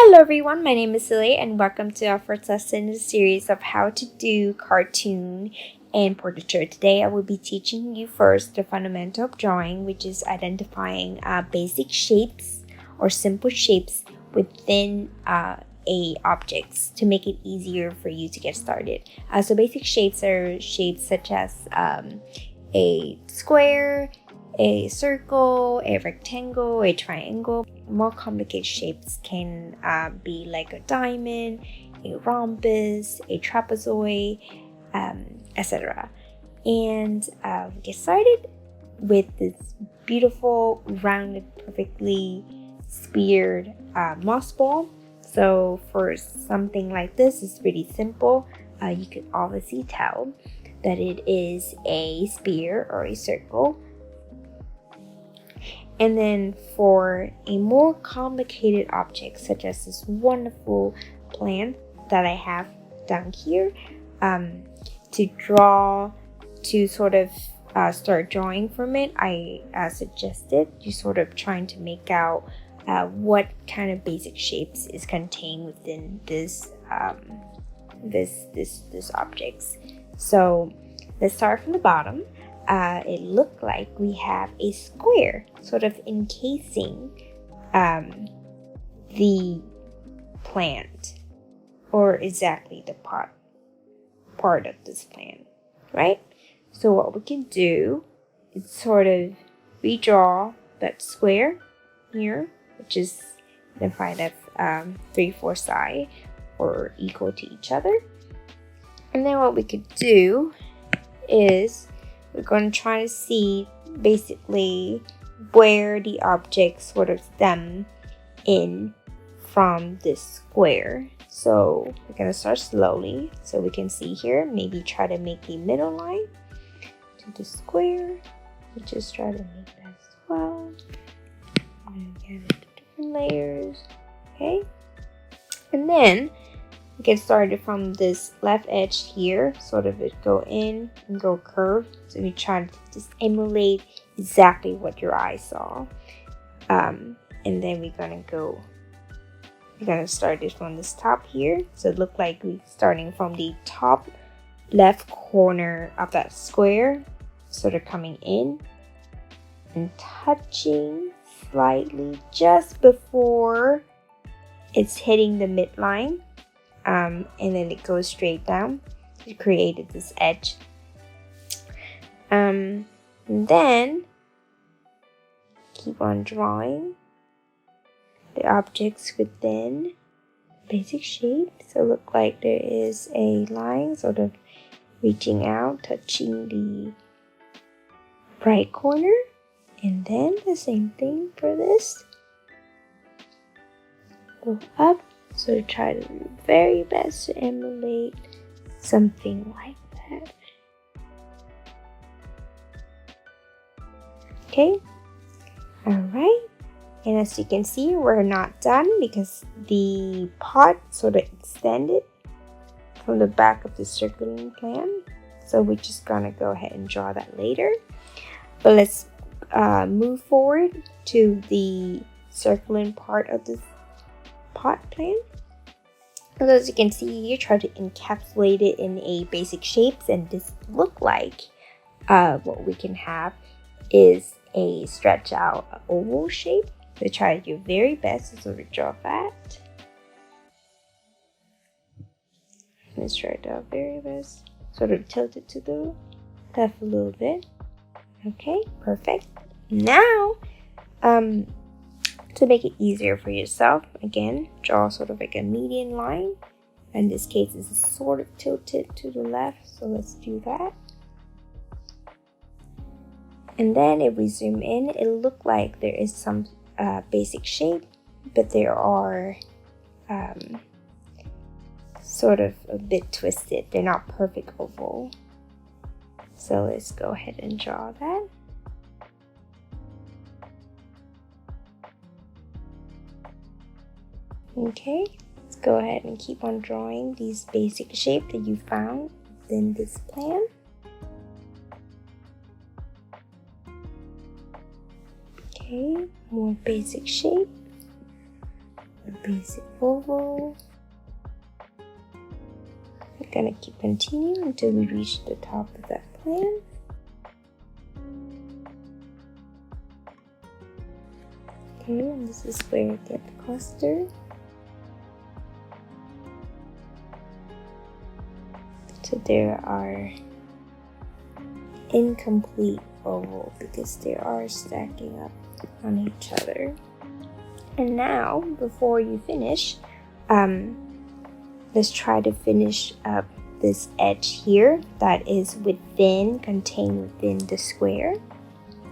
Hello everyone, my name is Celia and welcome to our first lesson in the series of how to do cartoon and portraiture. Today I will be teaching you first the fundamental of drawing, which is identifying basic shapes or simple shapes within a objects to make it easier for you to get started. So basic shapes are shapes such as a square, a circle, a rectangle, a triangle. More complicated shapes can be like a diamond, a rhombus, a trapezoid, etc. And get started with this beautiful, rounded, perfectly speared moss ball. So for something like this, it's pretty simple. You could obviously tell that it is a sphere or a circle. And then for a more complicated object, such as this wonderful plant that I have down here, to sort of start drawing from it, I suggested you sort of trying to make out what kind of basic shapes is contained within this objects. So let's start from the bottom. It looked like we have a square sort of encasing the plant, or exactly the part of this plant, right? So what we can do is sort of redraw that square here, which is identified as 3/4 sides or equal to each other. And then what we could do is we're going to try to see basically where the objects sort of stem in from this square. So we're going to start slowly so we can see here. Maybe try to make the middle line to the square. We just try to make that as well. I'm going to get into different layers. Okay. And then get started from this left edge here, sort of it go in and go curve. So we try to just emulate exactly what your eye saw. And then we're gonna start it from this top here. So it looked like we're starting from the top left corner of that square, sort of coming in and touching slightly just before it's hitting the midline. And then it goes straight down. It created this edge. And then keep on drawing the objects within basic shape. So look like there is a line sort of reaching out, touching the right corner. And then the same thing for this. Go up. So try to do the very best to emulate something like that. Okay, alright. And as you can see, we're not done because the pot sort of extended from the back of the circling plan. So we're just gonna go ahead and draw that later. But let's move forward to the circling part of this pot plan. So as you can see here, try to encapsulate it in a basic shapes, and this look like what we can have is a stretch out oval shape. So try to do your very best to sort of draw that. Let's try to do our very best. Sort of tilt it to the left a little bit. Okay, perfect. Now, to make it easier for yourself, again, draw sort of like a median line. In this case, it's sort of tilted to the left, so let's do that. And then if we zoom in, it'll look like there is some basic shape, but there are sort of a bit twisted. They're not perfect oval. So let's go ahead and draw that. Okay, let's go ahead and keep on drawing these basic shapes that you found in this plan. Okay, more basic shape. basic oval. We're gonna keep continuing until we reach the top of that plan. Okay, and this is where you get the cluster. So there are incomplete oval because they are stacking up on each other. And now, before you finish, let's try to finish up this edge here that is contained within the square.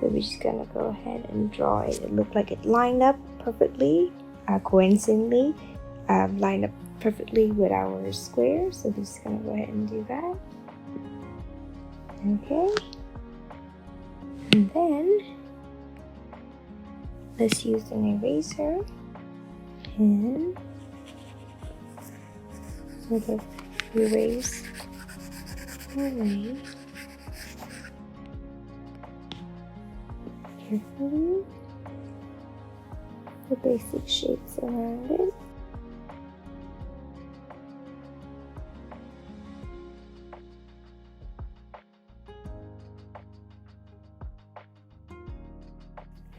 So we're just gonna go ahead and draw it. It looked like it lined up perfectly, coincidentally, lined up perfectly with our square. So we're just gonna go ahead and do that. Okay. And then let's use an eraser and sort of erase away carefully the basic shapes around it.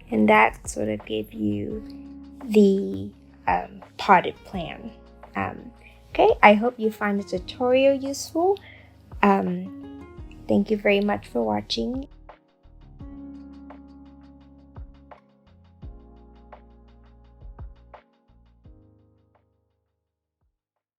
And that sort of gave you the potted plant. Okay, I hope you find the tutorial useful. Thank you very much for watching.